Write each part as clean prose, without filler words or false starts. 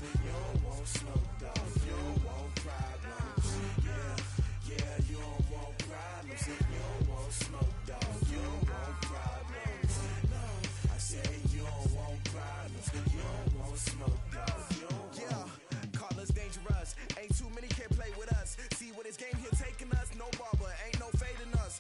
You don't want smoke, dog. You don't want problems. Yeah, you don't want problems. You don't want smoke, dog. You don't want problems. No, I say you don't want problems. You don't want smoke, dog. You don't want. Call us dangerous. Ain't too many can play with us. See what this game here taking us. No barber, ain't no fading us.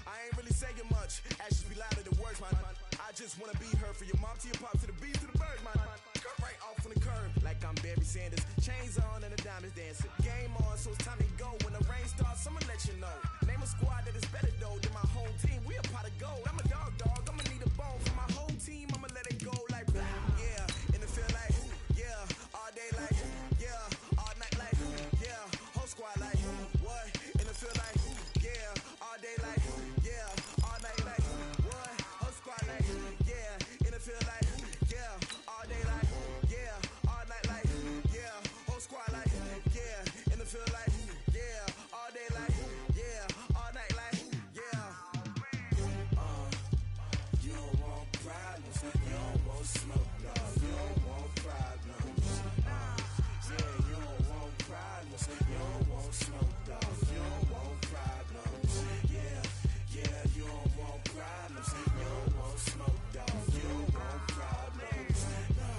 I ain't really saying much. Actions be louder than words, man. I just wanna be her for your mom to your pop to the beat to the bird, man. Cut right off on the curb like I'm Barry Sanders. Chains on and the diamonds dancing. Game on, so it's time to go. When the rain starts, I'ma let you know. Name a squad that is better though than my home team. We a pot of gold. I'm a dog. I'ma need a bone for my whole team. I'ma let it go like yeah. In the field like yeah. All day like yeah. All night like yeah. Whole squad like what? In the field like yeah. All day like yeah. All night like what? Whole squad like yeah. In the field like yeah. All day like yeah. All night like yeah. Whole squad like yeah. In the field like yeah. All day like yeah. All night like yeah. You don't want problems. You don't want smoke, dog. You don't want problems. Yeah, you don't want problems. You don't want smoke, dog. You don't want problems. Yeah, you don't want problems. You don't want smoke, dog. You don't want problems. No,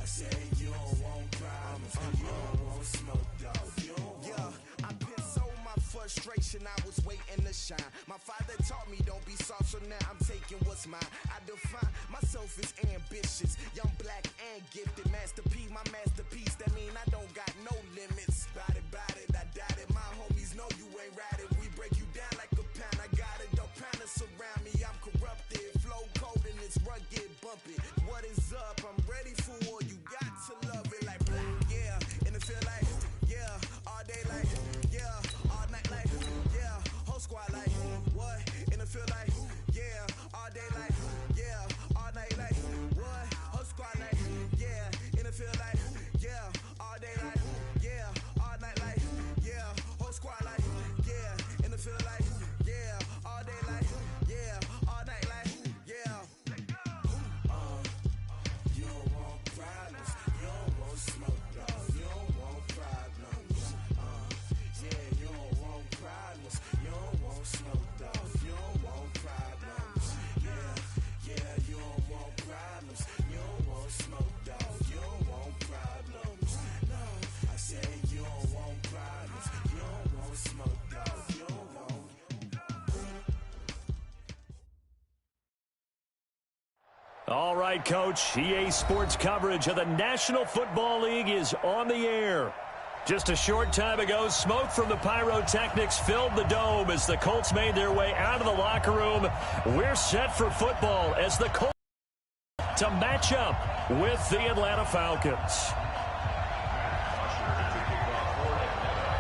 I say you don't want problems. You don't want smoke, dog. You don't want. I pissed so my frustration. I was waiting to shine. My father taught me don't be soft, so now I'm taking what's mine. I define myself as ambitious, young, black, and gifted. Masterpiece, my masterpiece. That mean I don't got no limits. Bout it, I doubt it. My homies know you ain't ratted. We break you down like a pound. I got it, don't pound us around me. I'm corrupted, flow cold and it's rugged, bumpy. What is up? I'm ready for war. You got to love it like yeah. In the field like yeah. All day like yeah. All night like yeah. Whole squad like what? In the field like yeah. All day like yeah. All night like what? Whole squad like yeah. In the field like yeah. All day like yeah. All night like yeah. Whole squad like yeah. In the field like yeah. All day like yeah. All night like yeah. You don't want problems. You don't want smoke, dog. You don't want problems. Yeah, you don't want problems. You don't want smoke, dog. You don't want problems. Yeah, you don't want problems. You don't want smoke, dog. You don't want problems. No, I say you don't want problems. You don't want smoke, dog. You don't want. All right, Coach. EA Sports coverage of the National Football League is on the air. Just a short time ago, smoke from the pyrotechnics filled the dome as the Colts made their way out of the locker room. We're set for football as the Colts to match up with the Atlanta Falcons.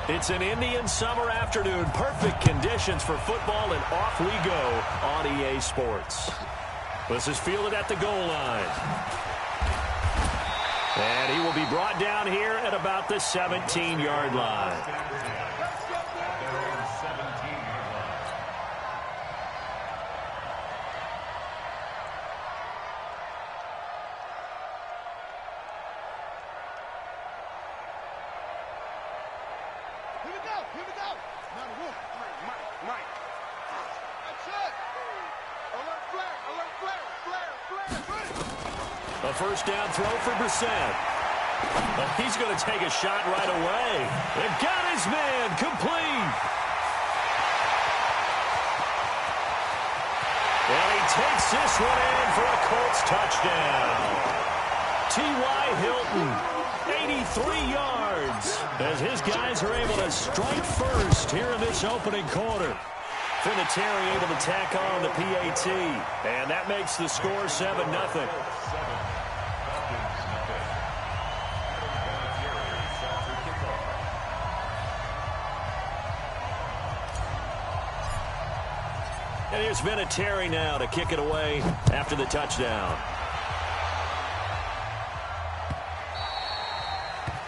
It's an Indian summer afternoon. Perfect conditions for football, and off we go on EA Sports. This is fielded at the goal line. And he will be brought down here at about the 17-yard line. Here we go. Now the wolf. Mike. That's it. Alert flare. A first down throw for Brissett. He's going to take a shot right away. They've got his man complete. And he takes this one in for a Colts touchdown. T.Y. Hilton, 83 yards, as his guys are able to strike first here in this opening quarter. Vinatieri able to tack on the PAT, and that makes the score 7-0. And here's Vinatieri now to kick it away after the touchdown.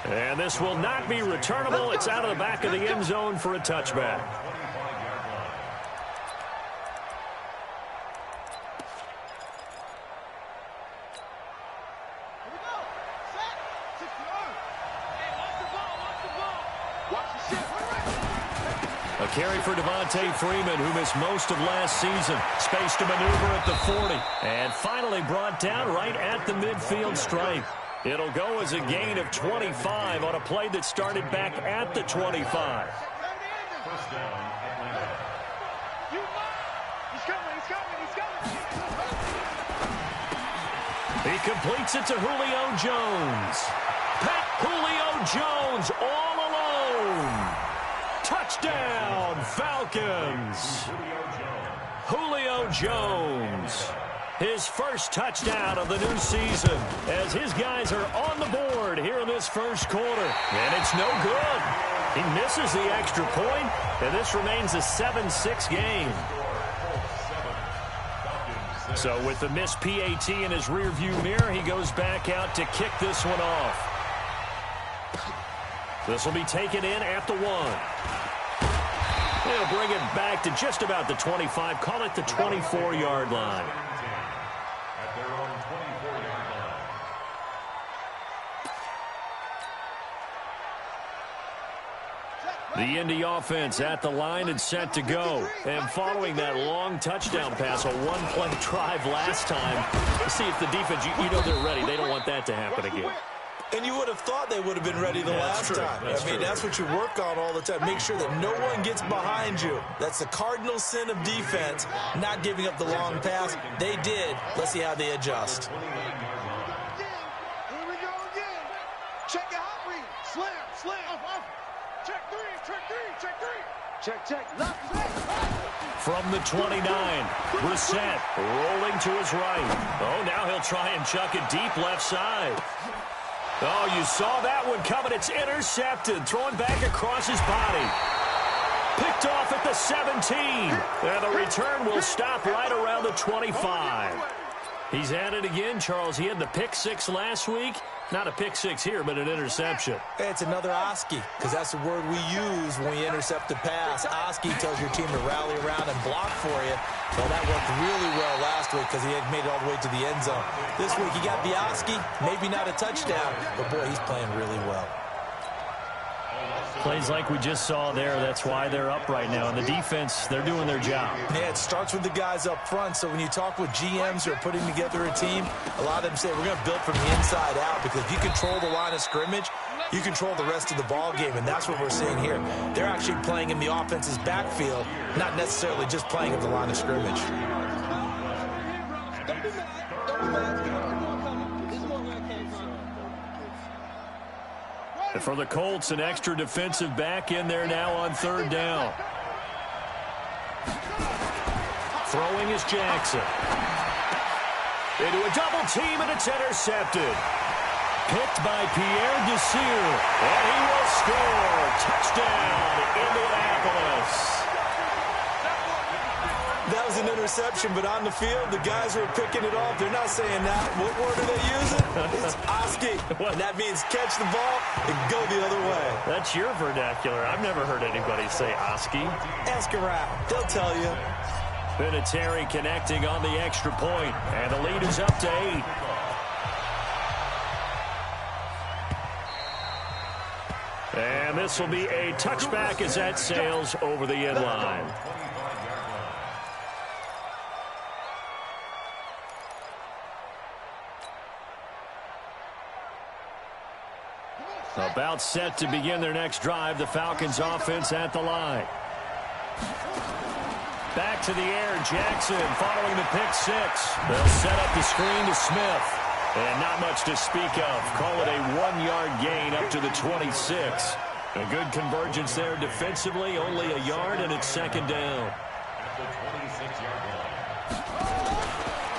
And this will not be returnable. It's out of the back of the end zone for a touchback. carry for Devontae Freeman, who missed most of last season. Space to maneuver at the 40. And finally brought down right at the midfield stripe. It'll go as a gain of 25 on a play that started back at the 25. First down, Atlanta. He's coming. He completes it to Julio Jones. Julio Jones all alone. Touchdown, Falcons. Julio Jones. His first touchdown of the new season as his guys are on the board here in this first quarter. And it's no good. He misses the extra point, and this remains a 7-6 game. So with the missed PAT in his rearview mirror, he goes back out to kick this one off. This will be taken in at the 1. He'll bring it back to just about the 25. Call it the 24-yard line. At their own 24-yard line. The Indy offense at the line and set to go. And following that long touchdown pass, a one-play drive last time, see if the defense, you know they're ready. They don't want that to happen again. And you would have thought they would have been ready the last time. That's what you work on all the time. Make sure that no one gets behind you. That's the cardinal sin of defense, not giving up the long pass. They did. Let's see how they adjust. Here we go again. Check your hot read. Slam. Check three. Check. Left. From the 29, Brissett rolling to his right. Oh, now he'll try and chuck it deep left side. Oh, you saw that one coming. It's intercepted. Thrown back across his body. Picked off at the 17. And the return will stop right around the 25. He's at it again, Charles. He had the pick 6 last week. Not a pick 6 here, but an interception. It's another Oski, because that's the word we use when we intercept a pass. Oski tells your team to rally around and block for you. Well, that worked really well last week because he had made it all the way to the end zone. This week he got the Oski, maybe not a touchdown, but boy, he's playing really well. Plays like we just saw there. That's why they're up right now. And the defense, they're doing their job. Yeah, it starts with the guys up front. So when you talk with GMs who are putting together a team, a lot of them say, we're going to build from the inside out, because if you control the line of scrimmage, you control the rest of the ball game, and that's what we're seeing here. They're actually playing in the offense's backfield, not necessarily just playing at the line of scrimmage. And for the Colts, an extra defensive back in there now on 3rd down. Throwing is Jackson. Into a double team, and it's intercepted. Picked by Pierre Desir. And he will score. Touchdown, Indianapolis. That was an interception, but on the field, the guys who are picking it off, they're not saying that. What word are they using? It's Oski. And that means catch the ball and go the other way. That's your vernacular. I've never heard anybody say Oski. Ask around. They'll tell you. Vinatieri connecting on the extra point, and the lead is up to 8. And this will be a touchback as that sails over the end line. About set to begin their next drive, the Falcons offense at the line. Back to the air, Jackson following the pick 6. They'll set up the screen to Smith. And not much to speak of. Call it a 1-yard gain up to the 26. A good convergence there defensively, only a yard, and it's 2nd down. At the 26-yard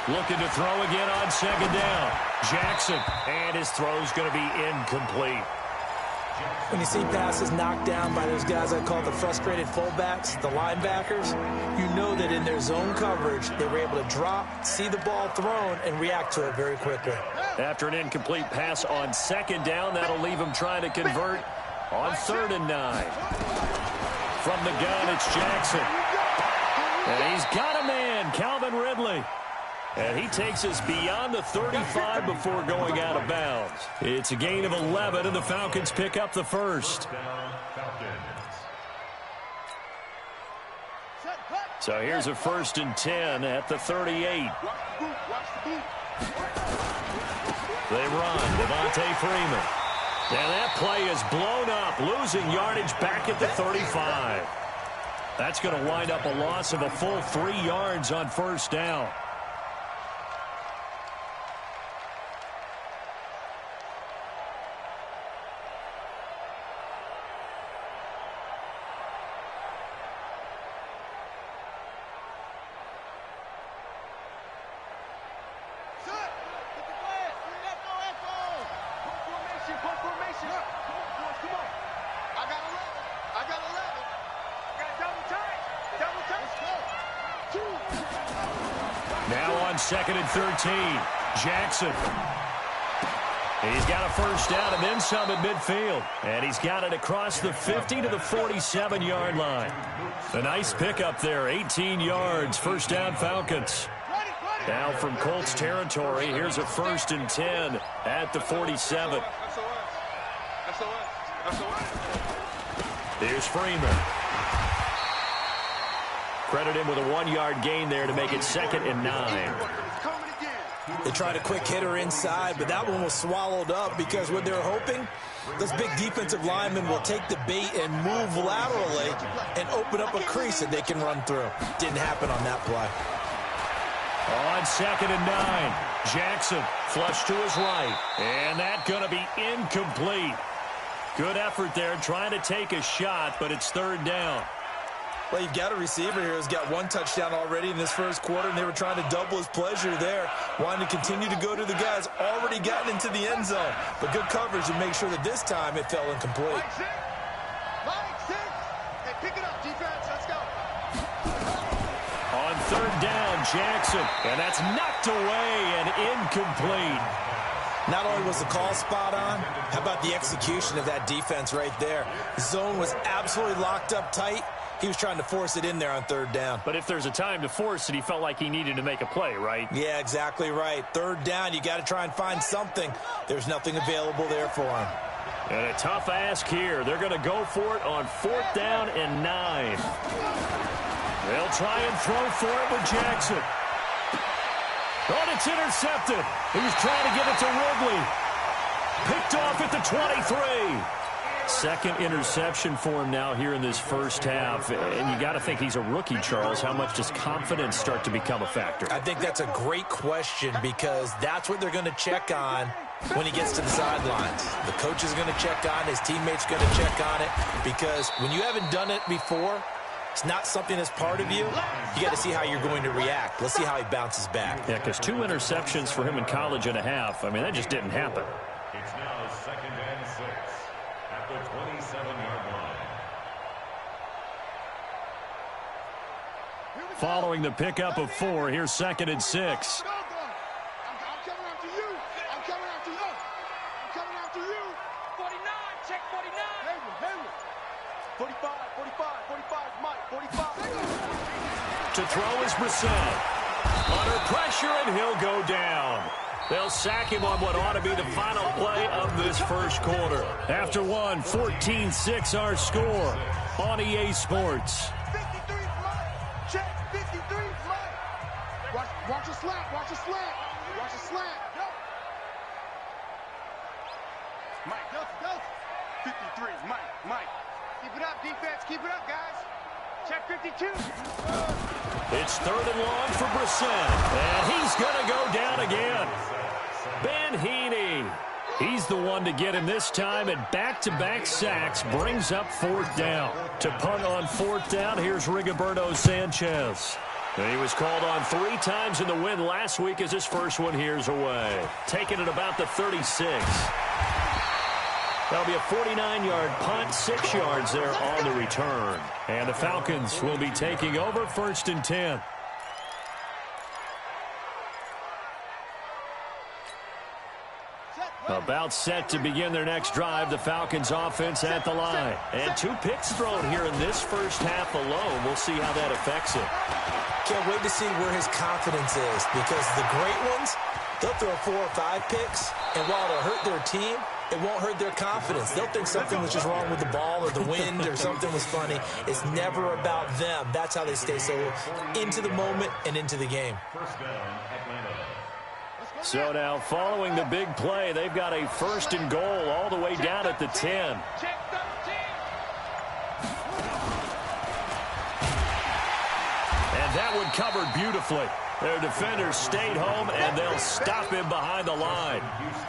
line. Looking to throw again on 2nd down. Jackson, and his throw's going to be incomplete. When you see passes knocked down by those guys I call the frustrated fullbacks, the linebackers, you know that in their zone coverage, they were able to drop, see the ball thrown, and react to it very quickly. After an incomplete pass on 2nd down, that'll leave him trying to convert on 3rd and 9. From the gun, it's Jackson. And he's got a man, Calvin Ridley. And he takes us beyond the 35 before going out of bounds. It's a gain of 11, and the Falcons pick up the first. So here's a 1st and 10 at the 38. They run. Devontae Freeman. And that play is blown up, losing yardage back at the 35. That's going to wind up a loss of a full 3 yards on 1st down. Now on 2nd and 13, Jackson. He's got a 1st down and then some at midfield. And he's got it across the 50 to the 47-yard line. A nice pickup there, 18 yards, 1st down Falcons. Now from Colts territory, here's a 1st and 10 at the 47. Here's Freeman. Credit him with a 1-yard gain there to make it 2nd and 9. They tried a quick hitter inside, but that one was swallowed up because what they're hoping, those big defensive linemen will take the bait and move laterally and open up a crease that they can run through. Didn't happen on that play. On 2nd and 9, Jackson flush to his right, and that's going to be incomplete. Good effort there trying to take a shot, but it's 3rd down. Well, you've got a receiver here who's got 1 touchdown already in this 1st quarter, and they were trying to double his pleasure there, wanting to continue to go to the guys already gotten into the end zone. But good coverage to make sure that this time it fell incomplete. Line 6. Hey, pick it up, defense. Let's go. On 3rd down, Jackson, and that's knocked away and incomplete. Not only was the call spot on, how about the execution of that defense right there? The zone was absolutely locked up tight. He was trying to force it in there on 3rd down. But if there's a time to force it, he felt like he needed to make a play, right? Yeah, exactly right. 3rd down, you got to try and find something. There's nothing available there for him. And a tough ask here. They're going to go for it on 4th down and 9. They'll try and throw for it with Jackson. Oh, it's intercepted. He was trying to give it to Ridley. Picked off at the 23. 2nd interception for him now here in this 1st half. And you got to think he's a rookie, Charles. How much does confidence start to become a factor? I think that's a great question because that's what they're going to check on when he gets to the sidelines. The coach is going to check on it. His teammate's going to check on it because when you haven't done it before, it's not something that's part of you. You got to see how you're going to react. Let's see how he bounces back. Yeah, because 2 interceptions for him in college and a half. I mean, that just didn't happen. It's now 2nd and 6 at the 27-yard line. Following the pickup of 4, here's 2nd and 6. I'm coming after you. I'm coming after you. I'm coming after you. 49. Check 49. Henry. 45, Mike. 45. To throw is Brissett. Under pressure, and he'll go down. They'll sack him on what ought to be the final play of this 1st quarter. After one, 14-6 our score on EA Sports. 53, Mike. Check 53, Mike. Watch a slant. Watch a slant. Go. Mike, go. 53, Mike. Keep it up, defense. Keep it up, guys. Check 52. It's 3rd and long for Brissett. And he's going to go down again. Ben Heaney. He's the one to get him this time, and back-to-back sacks brings up 4th down. To punt on 4th down, here's Rigoberto Sanchez. And he was called on 3 times in the win last week as his first one here's away. Taking it about the 36. That'll be a 49-yard punt, 6 yards there on the return. And the Falcons will be taking over 1st and 10. About set to begin their next drive, the Falcons offense at the line. And 2 picks thrown here in this 1st half alone. We'll see how that affects it. Can't wait to see where his confidence is because the great ones, they'll throw 4 or 5 picks, and while it'll hurt their team, it won't hurt their confidence. They'll think something was just wrong with the ball or the wind or something was funny. It's never about them. That's how they stay so into the moment and into the game. So now, following the big play, they've got a 1st and goal all the way down at the 10. And that one covered beautifully. Their defenders stayed home, and they'll stop him behind the line.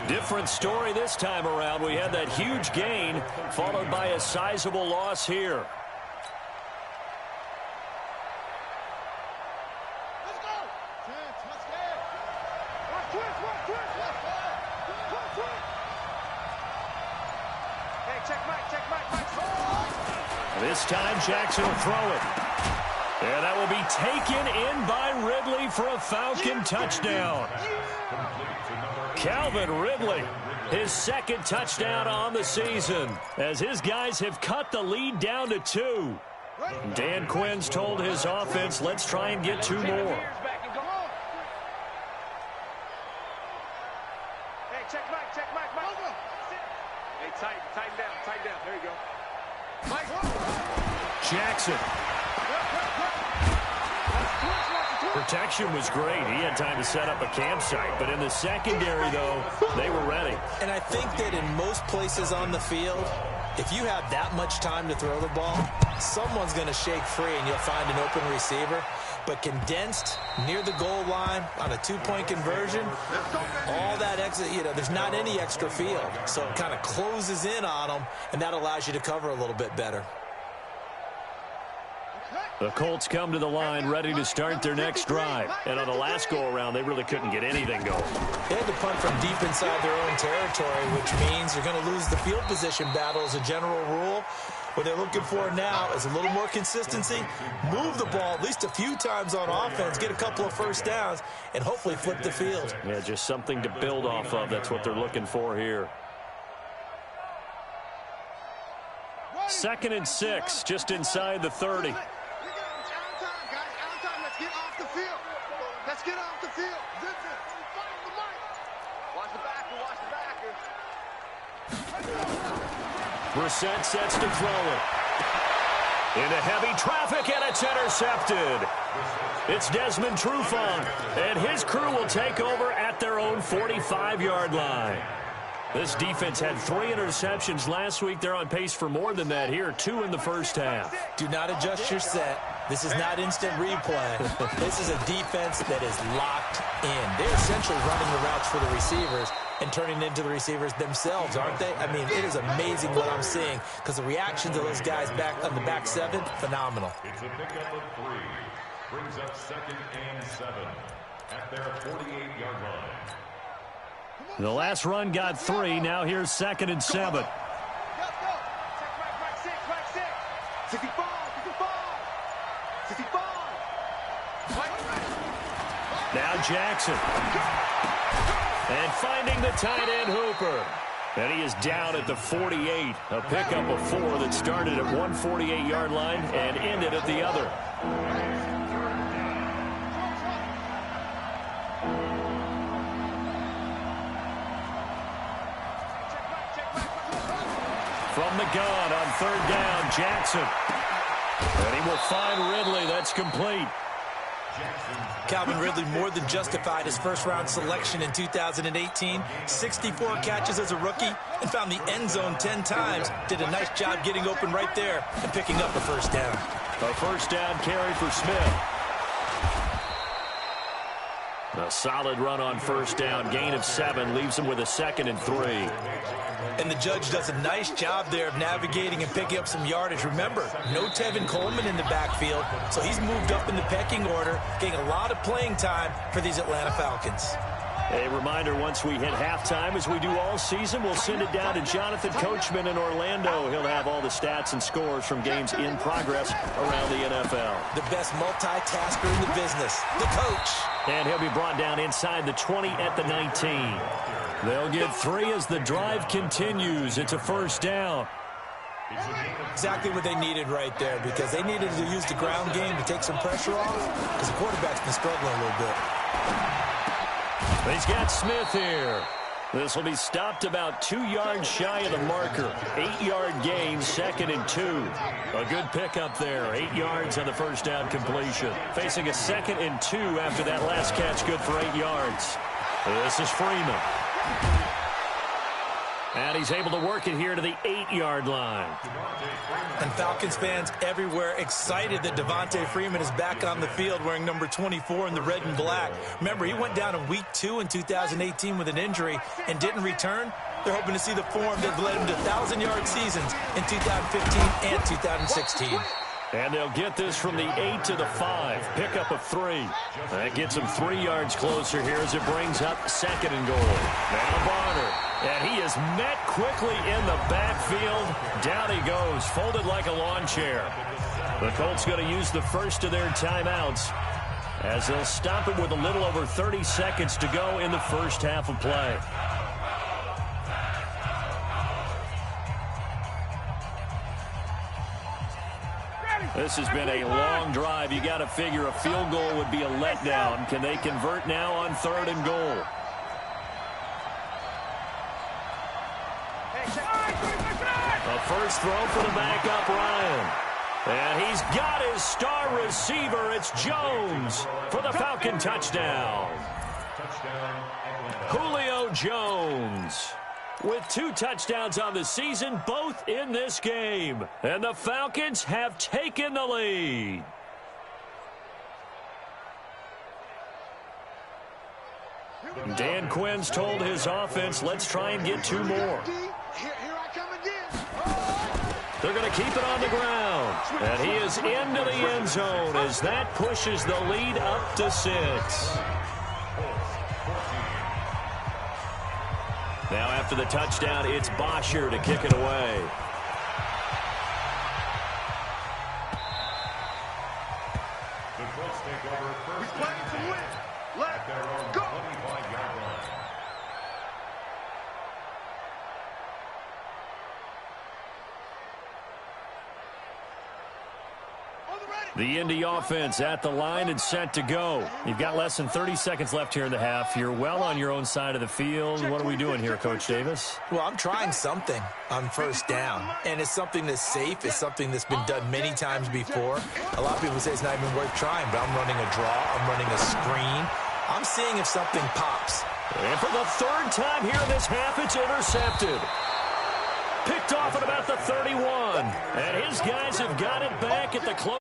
Different story this time around. We had that huge gain, followed by a sizable loss here. Let's go. Hey, check Mike. This time, Jackson will throw it. And that will be taken in by Ridley for a Falcon touchdown. Calvin Ridley, his 2nd touchdown on the season, as his guys have cut the lead down to 2. Dan Quinn's told his offense, let's try and get 2 more. Hey, check Mike. Hey, tighten down. There you go. Mike. Jackson. Protection was great. He had time to set up a campsite. But in the secondary, though, they were ready. And I think that in most places on the field, if you have that much time to throw the ball, someone's going to shake free and you'll find an open receiver. But condensed near the goal line on a 2-point conversion, all that extra, there's not any extra field. So it kind of closes in on them, and that allows you to cover a little bit better. The Colts come to the line ready to start their next drive. And on the last go-around, they really couldn't get anything going. They had to punt from deep inside their own territory, which means you're going to lose the field position battle as a general rule. What they're looking for now is a little more consistency, move the ball at least a few times on offense, get a couple of 1st downs, and hopefully flip the field. Yeah, just something to build off of. That's what they're looking for here. 2nd and 6, just inside the 30. Let's get off the field. Watch the backer. Brissett sets to throw it. Into heavy traffic, and it's intercepted. It's Desmond Trufant, and his crew will take over at their own 45-yard line. This defense had 3 interceptions last week. They're on pace for more than that here, 2 in the first half. Do not adjust your set. This is not instant replay. This is a defense that is locked in. They're essentially running the routes for the receivers and turning into the receivers themselves, aren't they? I mean, it is amazing what I'm seeing because the reactions of those guys back on the back 7, phenomenal. It's a pickup of 3. Brings up 2nd and 7 at their 48-yard line. The last run got 3. Now here's 2nd and 7. Let's go. Check Mike 6. 65. Now Jackson. And finding the tight end Hooper. And he is down at the 48. A pickup of 4 that started at one 48-yard line and ended at the other. From the gun on 3rd down, Jackson. And he will find Ridley. That's complete. Calvin Ridley more than justified his 1st-round selection in 2018. 64 catches as a rookie and found the end zone 10 times. Did a nice job getting open right there and picking up a 1st down. A 1st down carry for Smith. A solid run on 1st down. Gain of 7 leaves him with a 2nd and 3. And the judge does a nice job there of navigating and picking up some yardage. Remember, no Tevin Coleman in the backfield, so he's moved up in the pecking order, getting a lot of playing time for these Atlanta Falcons. A reminder, once we hit halftime, as we do all season, we'll send it down to Jonathan Coachman in Orlando. He'll have all the stats and scores from games in progress around the NFL. The best multitasker in the business, the coach. And he'll be brought down inside the 20 at the 19. They'll get 3 as the drive continues. It's a 1st down. Exactly what they needed right there, because they needed to use the ground game to take some pressure off, because the quarterback's been struggling a little bit. He's got Smith here. This will be stopped about 2 yards shy of the marker. 8-yard gain, 2nd and 2. A good pickup there. 8 yards on the first down completion. Facing a 2nd and 2 after that last catch, good for 8 yards. This is Freeman. And he's able to work it here to the 8-yard line. And Falcons fans everywhere excited that Devontae Freeman is back on the field wearing number 24 in the red and black. Remember, he went down in week 2 in 2018 with an injury and didn't return. They're hoping to see the form that led him to 1,000-yard seasons in 2015 and 2016. And they'll get this from the 8 to the 5. Pickup of 3. That gets them 3 yards closer here as it brings up 2nd and goal. Now Bonner. And he is met quickly in the backfield. Down he goes, folded like a lawn chair. The Colts going to use the first of their timeouts as they'll stop it with a little over 30 seconds to go in the first half of play. This has been a long drive. You got to figure a field goal would be a letdown. Can they convert now on 3rd and goal? A first throw for the backup, Ryan. And he's got his star receiver. It's Jones for the Falcon touchdown. Julio Jones with 2 touchdowns on the season, both in this game. And the Falcons have taken the lead. Dan Quinn's told his offense, let's try and get 2 more. They're going to keep it on the ground. And he is into the end zone as that pushes the lead up to 6. Now after the touchdown, it's Bosher to kick it away. The Colts take over first. We're playing to win. Let's go. 25-yard line. The Indy offense at the line and set to go. You've got less than 30 seconds left here in the half. You're well on your own side of the field. What are we doing here, Coach Davis? Well, I'm trying something on first down, and it's something that's safe. It's something that's been done many times before. A lot of people say it's not even worth trying, but I'm running a draw. I'm running a screen. I'm seeing if something pops. And for the 3rd time here in this half, it's intercepted. Picked off at about the 31. And his guys have got it back at the close.